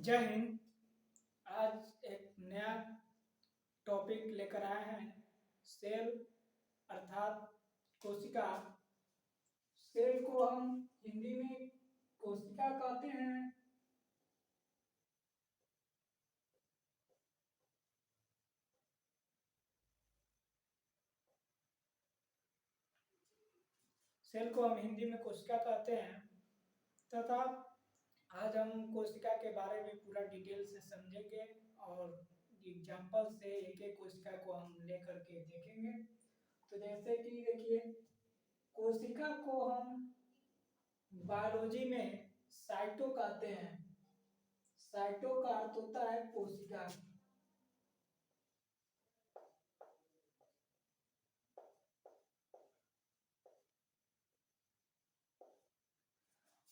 जय हिंद। आज एक नया टॉपिक लेकर आए हैं। सेल अर्थात कोशिका। सेल को हम हिंदी में कोशिका कहते हैं। सेल को हम हिंदी में कोशिका कहते हैं तथा आज हम कोशिका के बारे में पूरा डिटेल से समझेंगे और एग्जाम्पल से एक एक कोशिका को हम लेकर के देखेंगे। तो जैसे कि देखिए, कोशिका को हम बायोलॉजी में साइटो कहते हैं। साइटो का अर्थ होता है कोशिका।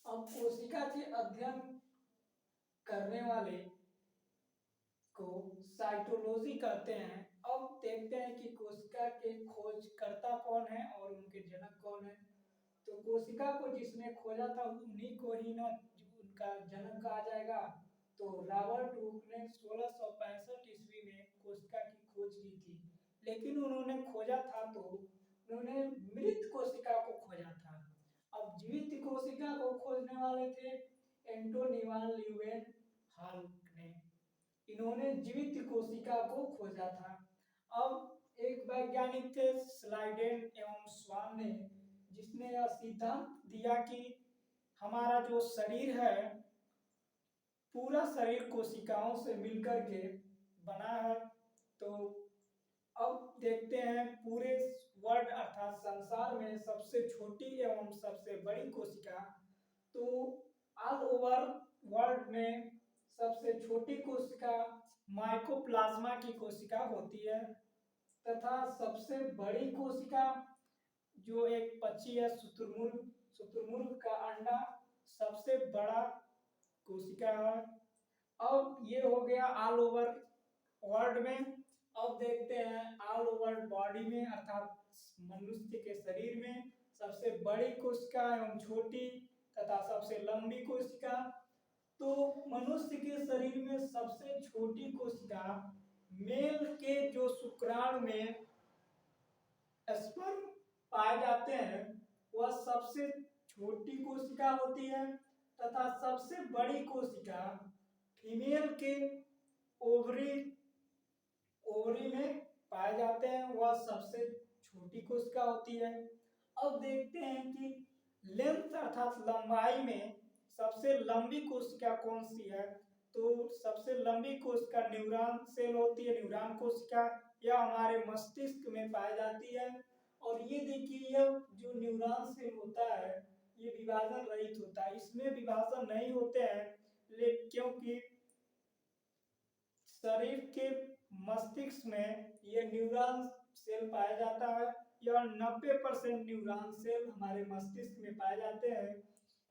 अब कोशिका के अध्ययन करने वाले को साइटोलॉजी कहते हैं। अब देखते हैं कि कोशिका के खोजकर्ता कौन है और उनके जनक कौन है। तो कोशिका को जिसने खोजा था उन्हीं को ही ना उनका जन्म कहा जाएगा। तो रॉबर्ट हुक ने 1665 ईस्वी में कोशिका की खोज की थी, लेकिन उन्होंने खोजा था तो उन्होंने मृत कोशिका को खोजा था। अब जीवित कोशिका को खोजने वाले थे एंटोनी वान ल्यूवेन हॉल ने। इन्होंने जीवित कोशिका को खोजा था। अब एक वैज्ञानिक थे स्लाइडेन एवं स्वान ने, जिसने यह सिद्धांत दिया कि हमारा जो शरीर है पूरा शरीर कोशिकाओं से मिलकर के बना है। तो अब देखते हैं पूरे वर्ल्ड अर्थात संसार में सबसे छोटी एवं सबसे बड़ी कोशिका। तो ऑल ओवर वर्ल्ड में सबसे छोटी कोशिका माइकोप्लाज्मा की कोशिका होती है तथा सबसे बड़ी कोशिका जो एक पक्षी है शुतुरमुर्ग, शुतुरमुर्ग का अंडा सबसे बड़ा कोशिका है। अब ये हो गया ऑल ओवर वर्ल्ड में। अब देखते हैं ऑल ओवर बॉडी में अर्थात मनुष्य के शरीर में सबसे बड़ी कोशिका एवं छोटी तथा सबसे लंबी कोशिका। तो मनुष्य के शरीर में सबसे छोटी कोशिका मेल के जो शुक्राणु में स्पर्म पाए जाते हैं वह सबसे छोटी कोशिका होती है तथा सबसे बड़ी कोशिका फीमेल के ओवरी ओवरी में पाए जाते हैं, वह सबसे छोटी कोशिका होती है। अब देखते हैं कि लेंथ अर्थात लंबाई में सबसे लंबी कोशिका कौन सी है। तो सबसे लंबी कोशिका न्यूरॉन सेल होती है, न्यूरॉन कोशिका। यह हमारे मस्तिष्क में पाई जाती है। और ये देखिए, यह जो न्यूरॉन सेल होता है ये विभाजन रहित होता है, इसमें विभाजन नहीं होते हैं लेकिन क्योंकि शरीर के मस्तिष्क में यह न्यूरॉन सेल पाया जाता है। यह 90% न्यूरॉन सेल हमारे मस्तिष्क में पाए जाते हैं,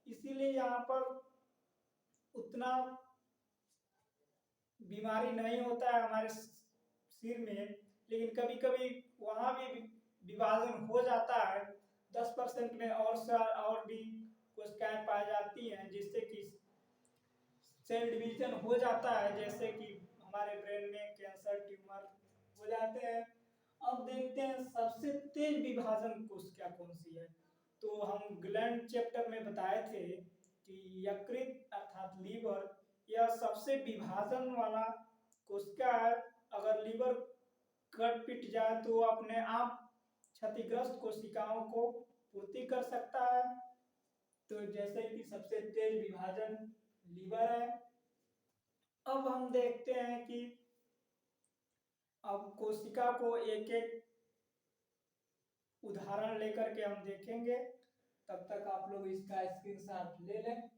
इसीलिए यहाँ पर उतना बीमारी नहीं होता है हमारे सिर में। लेकिन कभी कभी वहाँ भी विभाजन हो जाता है 10% में और भी कोशिकाएं पाई जाती हैं, जिससे कि सेल डिवीजन हो जाता है, जैसे कि हमारे ब्रेन में कैंसर ट्यूमर हो जाते हैं। अब देखते हैं सबसे तेज विभाजन कोशिका कौन सी है। तो हम ग्लैंड चैप्टर में बताए थे कि यकृत अर्थात लीवर यह सबसे विभाजन वाला कोशिका है। अगर लीवर कट पिट जाए तो अपने आप क्षतिग्रस्त कोशिकाओं को पूर्ति कर सकता है। तो जैसे कि सबसे तेज विभाजन लीवर है। अब हम देखते हैं कि अब कोशिका को एक एक उदाहरण लेकर के हम देखेंगे। तब तक आप लोग इसका स्क्रीनशॉट ले लें।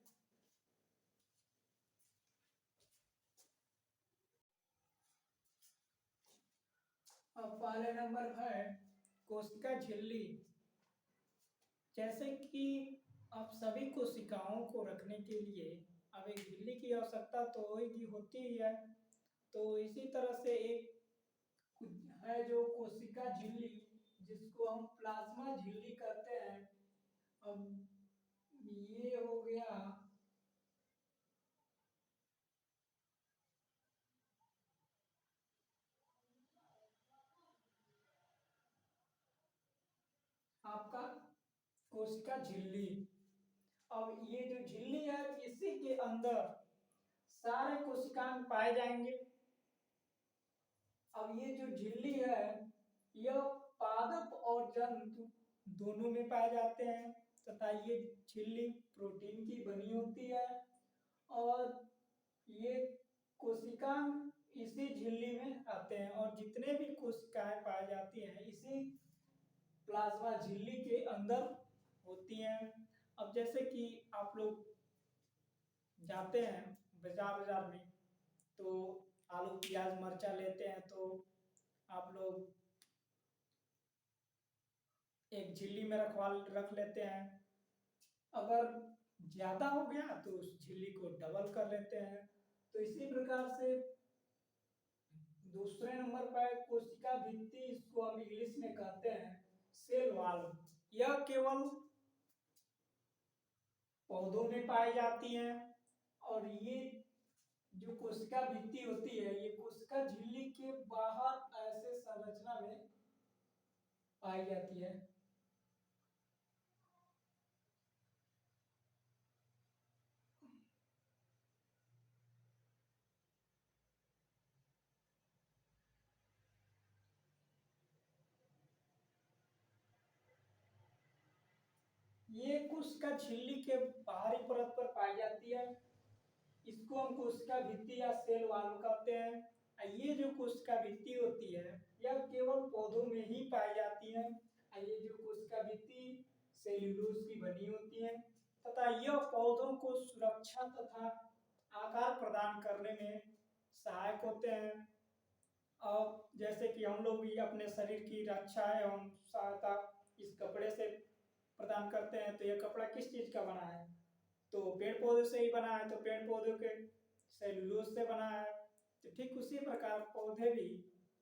अब पहले नंबर है कोशिका झिल्ली। जैसे कि अब सभी कोशिकाओं को रखने के लिए अब एक झिल्ली की आवश्यकता तो होती ही है। तो इसी तरह से एक है जो कोशिका झिल्ली, जिसको हम प्लाज्मा झिल्ली कहते हैं। अब ये हो गया कोशिका झिल्ली। अब ये जो झिल्ली है इसी के अंदर सारे कोशिकाएं पाए जाएंगे। अब ये जो झिल्ली है यह पादप और जंतु दोनों में पाए जाते हैं तथा ये झिल्ली प्रोटीन की बनी होती है और ये कोशिका इसी झिल्ली में आते हैं और जितने भी कोशिकाएं पाई जाती हैं इसी प्लाज्मा झिल्ली के अंदर होती हैं। अब जैसे कि आप लोग जाते हैं बाजार में तो आलू प्याज मर्चा लेते हैं तो आप लोग एक झिल्ली में रख लेते हैं। अगर ज्यादा हो गया तो उस झिल्ली को डबल कर लेते हैं। तो इसी प्रकार से दूसरे नंबर पर कोशिका भित्ति, इसको हम इंग्लिश में कहते हैं सेल वॉल। यह केवल पौधों में पाई जाती है और ये जो कोशिका भित्ति होती है ये कोशिका झिल्ली के बाहर ऐसे संरचना में पाई जाती है। ये कोशिका झिल्ली के बाहरी परत पर पाई जाती है। इसको हम कोशिका भित्ति या सेल वॉल कहते हैं। ये जो कोशिका भित्ति होती है यह केवल पौधों में ही पाई जाती है। ये जो कोशिका भित्ति सेल्यूलोज की बनी होती है तथा यह पौधों को सुरक्षा तथा आकार प्रदान करने में सहायक होते हैं। और जैसे कि हम लोग भी अपने शरीर की रक्षा एवं सहायता इस कपड़े से प्रदान करते हैं। तो यह कपड़ा किस चीज का बना है? तो पेड़ पौधे से ही बना है, तो पेड़ पौधों के सेलुलोज से बना है। तो ठीक उसी प्रकार पौधे भी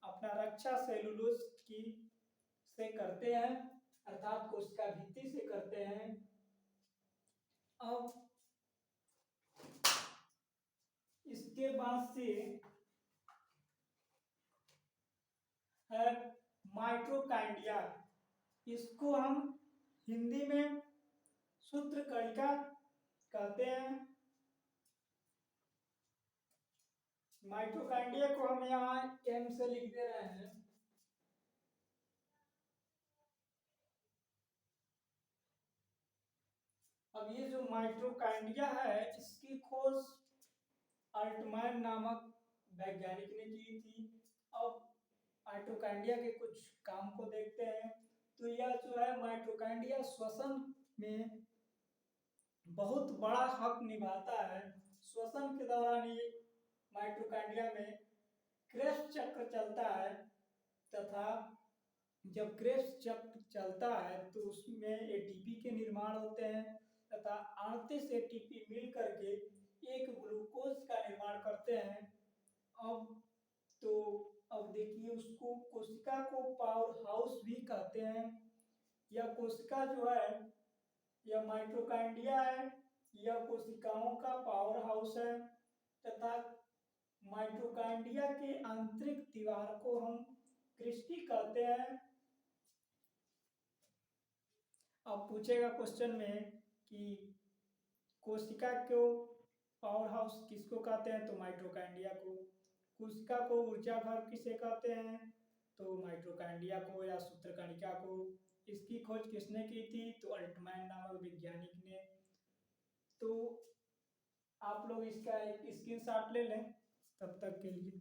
अपना रक्षा सेलुलोज की से करते हैं अर्थात कोशिका भित्ति से करते हैं। अब इसके बाद से है माइटोकांड्रिया। इसको हम हिंदी में सूत्रकणिका कहते हैं। माइटोकांड्रिया को हम यहाँ एम से लिख दे रहे हैं। अब ये जो माइटोकांड्रिया है इसकी खोज अल्टमैन नामक वैज्ञानिक ने की थी। अब माइटोकांड्रिया के कुछ काम को देखते हैं। तो यह जो है माइटोकांड्रिया श्वसन में बहुत बड़ा हक निभाता है। श्वसन के दौरान ये माइटोकांड्रिया में क्रेब्स चक्र चलता है तथा जब क्रेब्स चक्र चलता है तो उसमें एटीपी के निर्माण होते हैं तथा 38 एटीपी मिल करके एक ग्लूकोज का निर्माण करते हैं। अब देखिए उसको कोशिका को पावर हाउस भी कहते हैं। यह कोशिका जो है यह माइटोकांड्रिया है, यह कोशिकाओं का पावर हाउस है तथा माइटोकांड्रिया के आंतरिक दीवार को हम क्रिस्टी कहते हैं। अब पूछेगा क्वेश्चन में कि कोशिका को पावर हाउस किसको कहते हैं? तो माइटोकांड्रिया को। कोशिका को ऊर्जा घर किसे कहते हैं? तो माइटोकांड्रिया को या सूत्रकणिका को। इसकी खोज किसने की थी? तो अल्टमैन नामक वैज्ञानिक ने। तो आप लोग इसका एक स्क्रीनशॉट ले लें तब तक के लिए।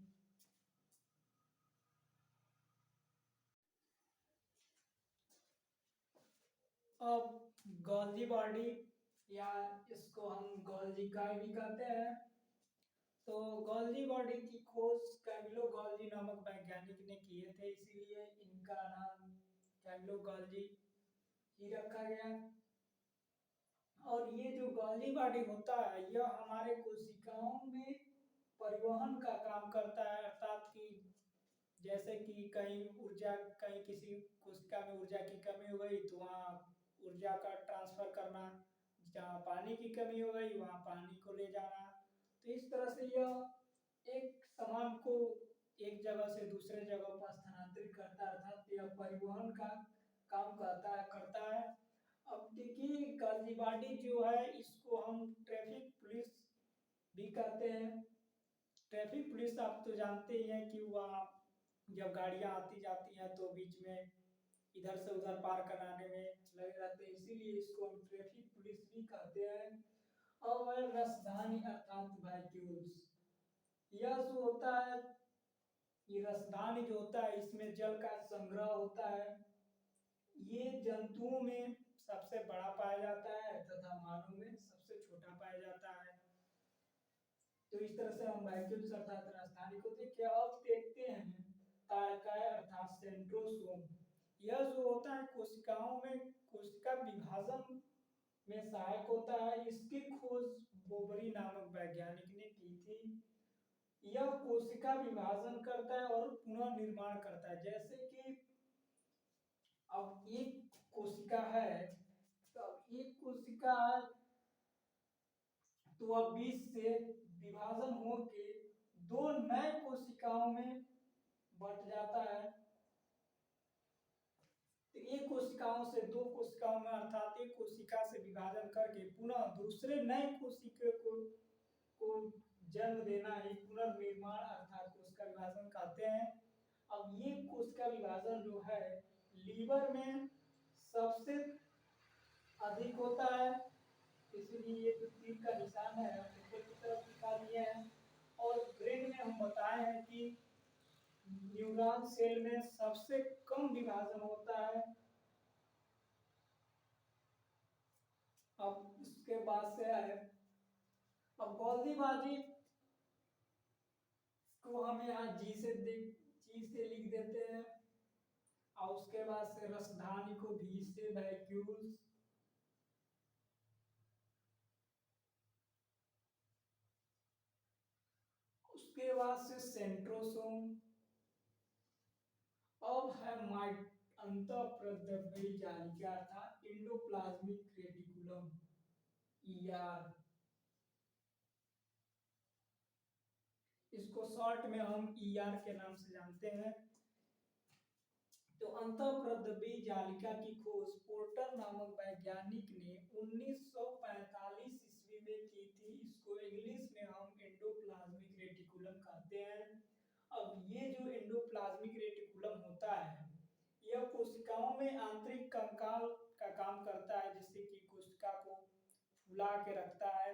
अब गोल्जी बॉडी या इसको हम गोल्जी काय भी कहते हैं। तो गोल्जी बॉडी की खोज कैमिलो गोल्जी नामक वैज्ञानिक ने किए थे, इसीलिए इनका नाम कैमिलो गोल्जी ही रखा गया। और ये जो गोल्जी बॉडी होता है यह हमारे कोशिकाओं में परिवहन का काम करता है अर्थात कि जैसे कि कहीं किसी कोशिका में ऊर्जा की कमी हो गई तो वहाँ ऊर्जा का ट्रांसफर करना, जहाँ पानी की कमी हो गई वहाँ पानी को ले जाना। तो इस तरह से यह एक सामान को एक जगह से दूसरे जगह पर स्थानांतरित करता है अर्थात यह परिवहन का काम करता है। अब देखिए गाजीबाड़ी जो है इसको हम ट्रैफिक पुलिस भी कहते हैं। ट्रैफिक पुलिस आप तो जानते ही हैं कि वहाँ जब गाड़ियाँ आती जाती हैं तो बीच में इधर से उधर पार कराने में लगे रहते हैं, इसीलिए इसको हम ट्रैफिक पुलिस भी कहते हैं। और रसधानी अर्थात व्हीकल्स, यह जो होता है, ये रसधानी जो होता है इसमें जल का संग्रह होता है। ये जंतुओं में सबसे बड़ा पाया जाता है तथा मानव में सबसे छोटा पाया जाता है। तो इस तरह से हम व्हीकल्स अर्थात राजधानी को देखिए। अब देखते हैं तारकाय अर्थात सेंट्रोसोम। यह जो होता है कोशिकाओं में कोशिका विभाजन में सहायक होता है। इसकी खोज बोबरी नामक वैज्ञानिक ने की थी। यह कोशिका विभाजन करता है और पुनः निर्माण करता है। जैसे कि अब एक कोशिका है, तो एक कोशिका तो वह बीच से विभाजन होके दो नए कोशिकाओं में बट जाता है। तो एक कोशिकाओं से दो कोशिकाओं में अर्थात एक कोशिका से विभाजन करके पुनः दूसरे नए कोशिका को जन्म देना ही पुनर्निर्माण अर्थात कोशिका विभाजन कहते हैं। अब ये कोशिका विभाजन जो है लीवर में सबसे अधिक होता है, इसलिए ये जो तीर का निशान है ऊपर की तरफ दिखा दिए हैं। और ब्रेन में हम बताए हैं कि न्यूरॉन सेल में सबसे कम विभाजन होता है। अब इसके बाद से है, अब गोल्दीबाजी को हम यहाँ जी से लिख देते हैं। और उसके बाद से रसधानी को भी से वैक्यूल्स, उसके बाद से सेंट्रोसोम। अब है अंतःप्रद्रव्य जालिका अर्थात एंडोप्लाज्मिक रेटिकुलम ईआर। इसको शॉर्ट में हम ईआर के नाम से जानते हैं। तो अंतःप्रद्रव्य जालिका की खोज पोर्टर नामक वैज्ञानिक ने 1945 ईस्वी में की थी। इसको इंग्लिश में हम एंडोप्लाज्मिक रेटिकुलम कहते हैं। अब ये जो एंडोप्लाज्मिक रेटिकुलम होता है यह कोशिकाओं में आंतरिक कंकाल का काम करता है, जिससे कि कोशिका को फुला के रखता है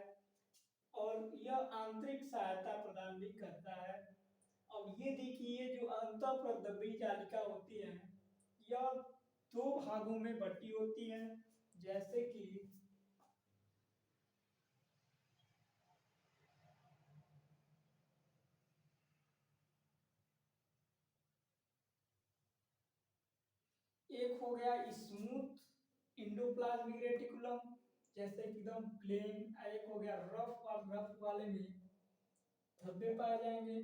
और यह आंतरिक सहायता प्रदान भी करता है। अब ये देखिए जो अंतःप्रद्रव्य जालिका होती है यह दो भागों में बटी होती है। जैसे कि एक हो गया स्मूथ इंडोप्लाज्मिक रेटिकुलम, जैसे कि एकदम प्लेन। एक हो गया रफ, और रफ वाले में धब्बे पाए जाएंगे।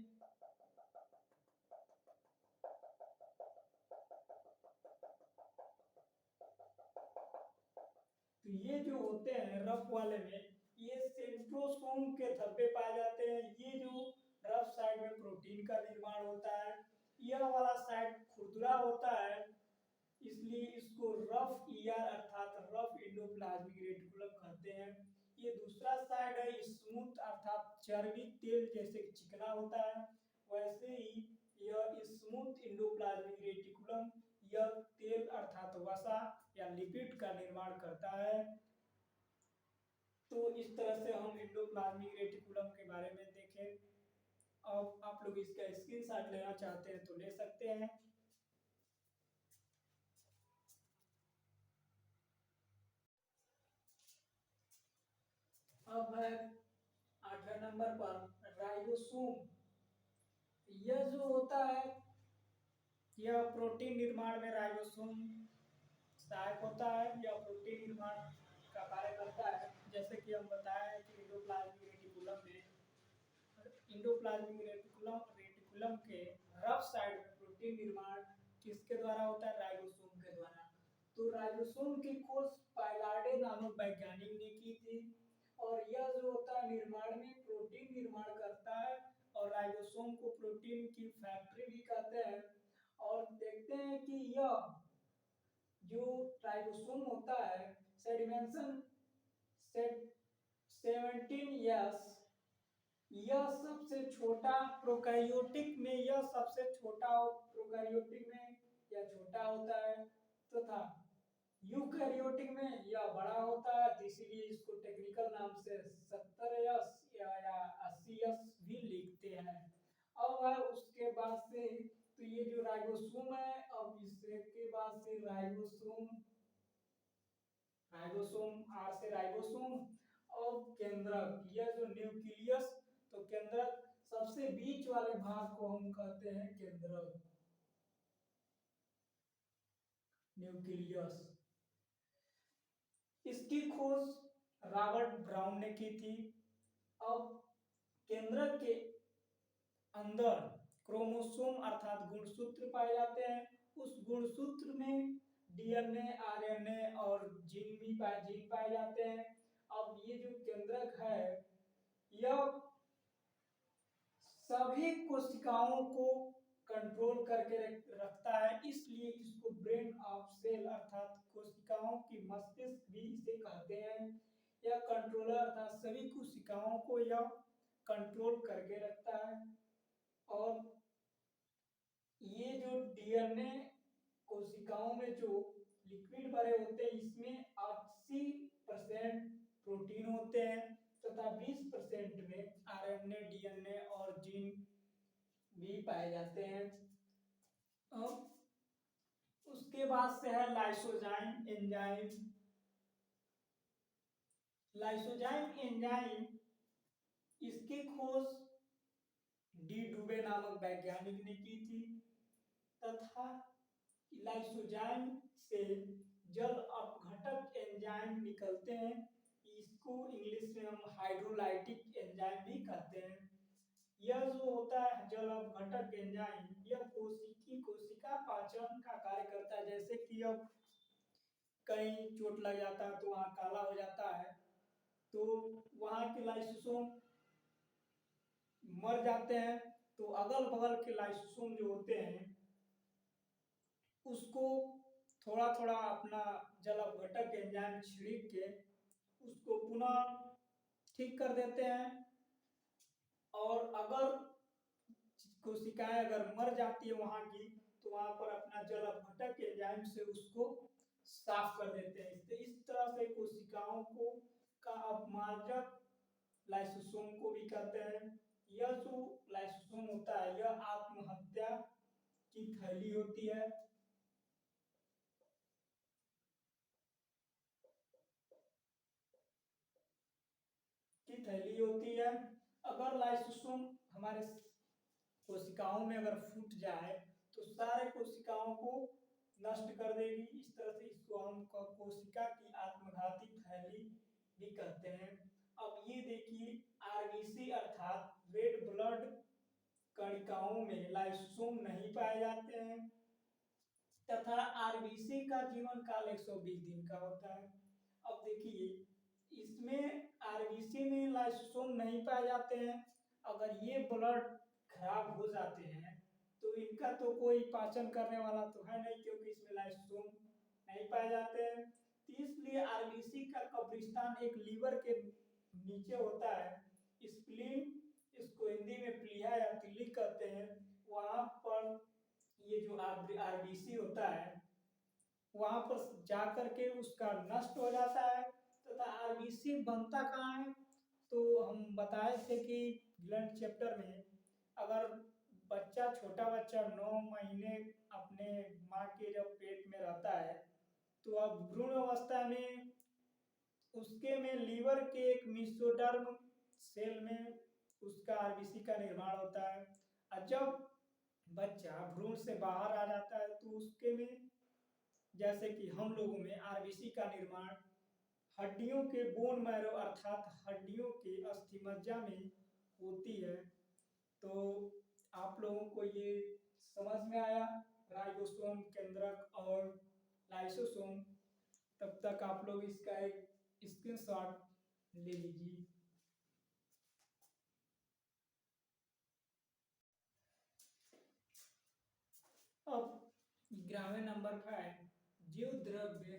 तो ये जो होते हैं रफ वाले में ये सेंट्रोसोम के धब्बे पाए जाते हैं। ये जो रफ साइड में प्रोटीन का निर्माण होता है, यह वाला साइड खुरदुरा होता है, इसलिए इसको रफ ईआर अर्थात रफ एंडोप्लाज्मिक रेटिकुलम कहते हैं। ये दूसरा साइड है स्मूथ अर्थात चर्बी तेल जैसे चिकना होता है। वैसे ही यह स्मूथ एंडोप्लाज्मिक रेटिकुलम यह तेल अर्थात वसा या लिपिड का निर्माण करता है। तो इस तरह से हम एंडोप्लाज्मिक रेटिकुलम के बारे में देखें। अब आप लोग इसका स्क्रीनशॉट लेना चाहते हैं तो ले सकते हैं। अब है 8वें नंबर पर राइबोसोम। यह जो होता है यह प्रोटीन निर्माण में राइबोसोम सहायक होता है। यह प्रोटीन निर्माण का कार्य करता है। जैसे कि हम बताएं कि इंडोप्लाज्मिक रेटिकुलम के रफ साइड में प्रोटीन निर्माण किसके द्वारा होता है? राइबोसोम के द्वारा। तो राइबोसोम की खोज पाइलार्डे नामक वैज्ञानिक ने की थी। और यह जो होता है निर्माण में प्रोटीन निर्माण करता है। और राइबोसोम को प्रोटीन की फैक्ट्री भी कहते हैं। और देखते हैं कि यह जो राइबोसोम होता है सेडिमेंशन सेट 17 यह सबसे छोटा प्रोकैरियोटिक में यह सबसे छोटा प्रोकैरियोटिक में यह छोटा होता है तथा यूकैरियोटिक में यह बड़ा होता है, इसीलिए इसको टेक्निकल नाम से 70S या 80S भी लिखते हैं। अब है उसके बाद से तो ये जो राइबोसोम है, अब इसके बाद से राइबोसोम राइबोसोम आर से राइबोसोम और केंद्रक, यह जो न्यूक्लियस, तो केंद्रक सबसे बीच वाले भाग को हम कहते हैं केंद्रक, न्यूक्लियस। इसकी खोज रॉबर्ट ब्राउन ने की थी। अब केंद्रक के अंदर क्रोमोसोम अर्थात गुणसूत्र पाए जाते हैं। उस गुणसूत्र में डीएनए, आरएनए और जीन पाए जाते हैं। अब ये जो केंद्रक है यह सभी कोशिकाओं को कंट्रोल करके रखता है, इसलिए इसको ब्रेन ऑफ सेल अर्थात कोशिकाओं की मस्तिष्क भी इसे कहते हैं। यह कंट्रोलर अर्थात सभी कोशिकाओं को यह कंट्रोल करके रखता है। और ये जो डीएनए कोशिकाओं में जो लिक्विड भरे होते हैं इसमें 80% प्रोटीन होते हैं तथा 20% में आरएनए, डीएनए और जीन भी पाए जाते हैं। अब उसके बाद से है लाइसोजाइम एंजाइम। लाइसोजाइम एंजाइम इसकी खोज डी डुबे नामक वैज्ञानिक ने की थी तथा लाइसोजाइम से जल अपघटक एंजाइम निकलते हैं। इसको इंग्लिश में हम हाइड्रोलाइटिक एंजाइम भी कहते हैं। यह जो होता है जल अपघटक एंजाइम, यह कोशिका पाचन का कार्य करता है। जैसे कि अब कहीं चोट लग जाता है तो वहाँ काला हो जाता है, तो वहाँ के लाइसोसोम मर जाते हैं, तो अगल बगल के लाइसोसोम जो होते हैं उसको थोड़ा थोड़ा अपना जल अपघटक एंजाइम छिड़क के उसको पुनः ठीक कर देते हैं। और अगर कोशिकाएं अगर मर जाती है वहां की, तो वहां पर अपना जल अपघटक एंजाइम से उसको साफ कर देते हैं। इस तरह से कोशिकाओं को का अपमार्जक लाइसोसोम को भी कहते हैं। यह जो लाइसोसोम होता है यह आत्महत्या की थैली होती है। अगर लाइसोसोम हमारे कोशिकाओं में अगर फूट जाए तो सारे कोशिकाओं को नष्ट कर देगी। इस तरह से इसको हम कोशिका की आत्मघाती थैली भी कहते हैं। अब ये देखिए आरबीसी अर्थात रेड ब्लड कणिकाओं में लाइसोसोम नहीं पाए जाते हैं तथा आरबीसी का जीवन काल 120 दिन का होता है। अब देखिए इसमें आरबीसी में लाइसोसोम नहीं पाए जाते हैं। अगर ये ब्लड खराब हो जाते हैं तो इनका तो कोई पाचन करने वाला तो है नहीं, क्योंकि इसमें लाइसोसोम नहीं पाए जाते हैं। तो इसलिए आरबीसी का कब्रिस्तान एक लीवर के नीचे होता है, स्प्लीन, इसको हिंदी में प्लीहा या तिल्ली कहते हैं। वहां पर ये जो आरबीसी होता है वहां पर जा करके उसका नष्ट हो जाता है तथा आरबीसी बनता कहाँ है, तो हम बताए थे कि ब्लड चैप्टर में अगर छोटा बच्चा 9 महीने अपने माँ के जब पेट में रहता है तो अब भ्रूण अवस्था में उसके में लीवर के एक मेसोडर्म सेल में उसका आरबीसी का निर्माण होता है। और जब बच्चा भ्रूण से बाहर आ जाता है तो उसके में जैसे कि हम लोगों में आरबीसी का निर्माण हड्डियों के बोन मैरो अर्थात हड्डियों के अस्थिमज्जा में होती है। तो आप लोगों को ये समझ में आया राइबोसोम, केंद्रक और लाइसोसोम। तब तक आप लोग इसका एक स्क्रीनशॉट ले लीजिए। अब 11वें नंबर पर है जीव द्रव्य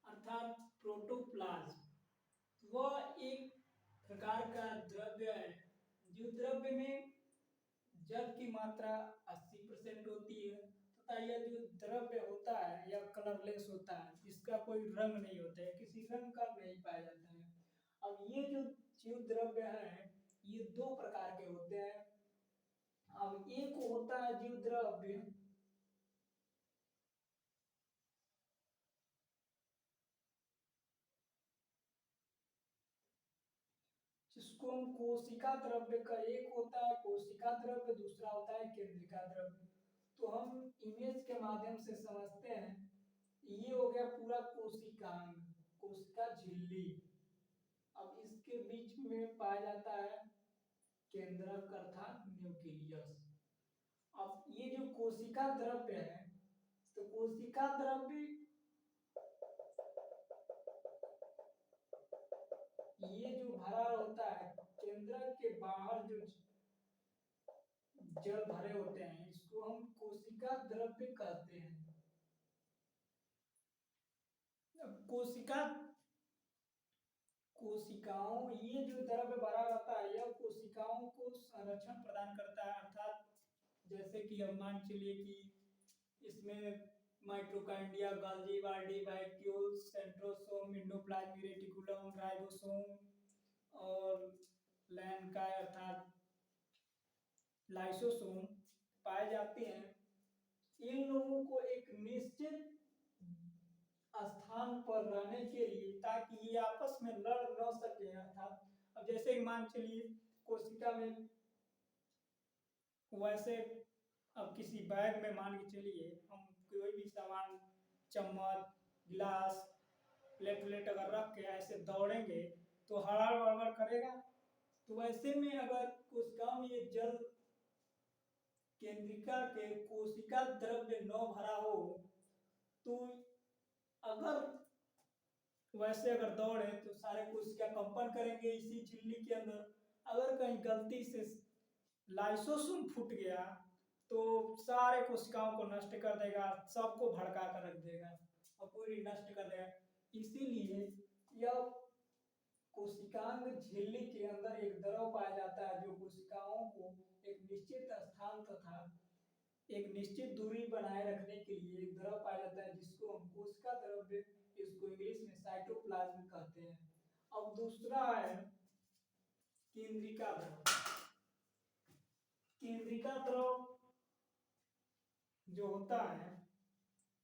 अर्थात प्रोटोप्लाज्म वह एक प्रकार का द्रव्य है जो द्रव्य में जल की मात्रा 80% होती है तथा यह जो द्रव्य होता है यह कलरलेस होता है, इसका कोई रंग नहीं होता है, किसी रंग का नहीं पाया जाता है। अब ये जो जीव द्रव्य है ये दो प्रकार के होते हैं। अब एक होता है जीव द्रव्य जिसको हम कोशिका द्रव्य का, एक होता है कोशिका द्रव्य, दूसरा होता है केंद्रिका द्रव्य। तो हम इमेज के माध्यम से समझते हैं। ये हो गया पूरा कोशिकांग, कोशिका झिल्ली। अब इसके बीच में पाया जाता है केंद्रक अर्थात न्यूक्लियस। अब ये जो कोशिका द्रव्य है तो कोशिका द्रव्य ये जो भरा होता है केंद्रक के बाहर जो जल भरे होते हैं इसको हम कोशिका द्रव्य कहते हैं। कोशिका कोशिकाओं ये जो द्रव्य भरा रहता है यह कोशिकाओं को संरक्षण प्रदान करता है, अर्थात जैसे कि हम मान चलिए कि इसमें mitochondria, Golgi, body, vacuole, centrosome, endoplasmic reticulum, ribosome और लैन का अर्थात लाइसोसोम पाए जाते हैं। इन लोगों को एक निश्चित स्थान पर रहने के लिए ताकि ये आपस में लड़ न सके, अर्थात अब जैसे मान चलिए कोशिका में वैसे अब किसी बैग में मान के चलिए हम कोई भी सामान चम्मच गिलास प्लेट व्लेट अगर रख के ऐसे दौड़ेंगे तो हड़बड़ बड़बड़ करेगा। तो वैसे में अगर कोशिका में ये जल केंद्रिका के कोशिका द्रव्य न भरा हो तो अगर वैसे अगर दौड़े तो सारे कोशिका कंपन करेंगे इसी झिल्ली के अंदर। अगर कहीं गलती से लाइसोसोम फूट गया तो सारे कोशिकाओं को नष्ट कर देगा, सबको भड़का कर रख देगा और पूरी नष्ट कर देगा। इसीलिए यह कोशिकांग झिल्ली के अंदर एक द्रव पाया जाता है जो कोशिकाओं को एक निश्चित स्थान तथा एक निश्चित दूरी बनाए रखने के लिए एक द्रव पाया जाता है जिसको हम कोशिका द्रव्य, इसको इंग्लिश में साइटोप्लाज्म कहते हैं। अब दूसरा है केंद्रिका द्रव। केंद्रिका द्रव जो होता है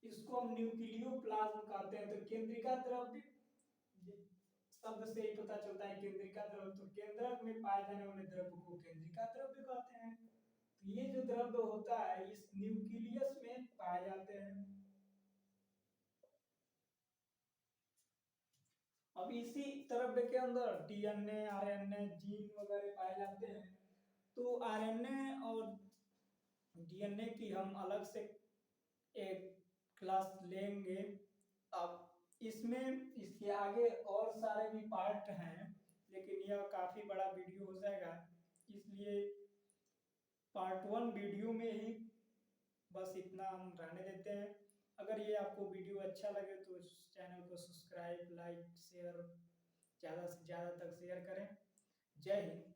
इसको हम न्यूक्लियोप्लाज्म कहते हैं। तो केंद्रिका द्रव शब्द से ही पता चलता है केंद्रिका द्रव, तो केंद्रक में पाए जाने वाले द्रव्य को केंद्रिका द्रव्य कहते हैं। तो ये जो द्रव्य होता है इस न्यूक्लियस में पाए जाते हैं। अब इसी द्रव्य के अंदर डीएनए, आरएनए, जीन वगैरह पाए जाते हैं। तो आरएनए और डीएनए की हम अलग से एक क्लास लेंगे। अब इसमें इसके आगे और सारे भी पार्ट हैं लेकिन यह काफ़ी बड़ा वीडियो हो जाएगा, इसलिए पार्ट 1 वीडियो में ही बस इतना हम रहने देते हैं। अगर ये आपको वीडियो अच्छा लगे तो इस चैनल को सब्सक्राइब, लाइक, शेयर ज़्यादा से ज़्यादा तक शेयर करें। जय हिंद।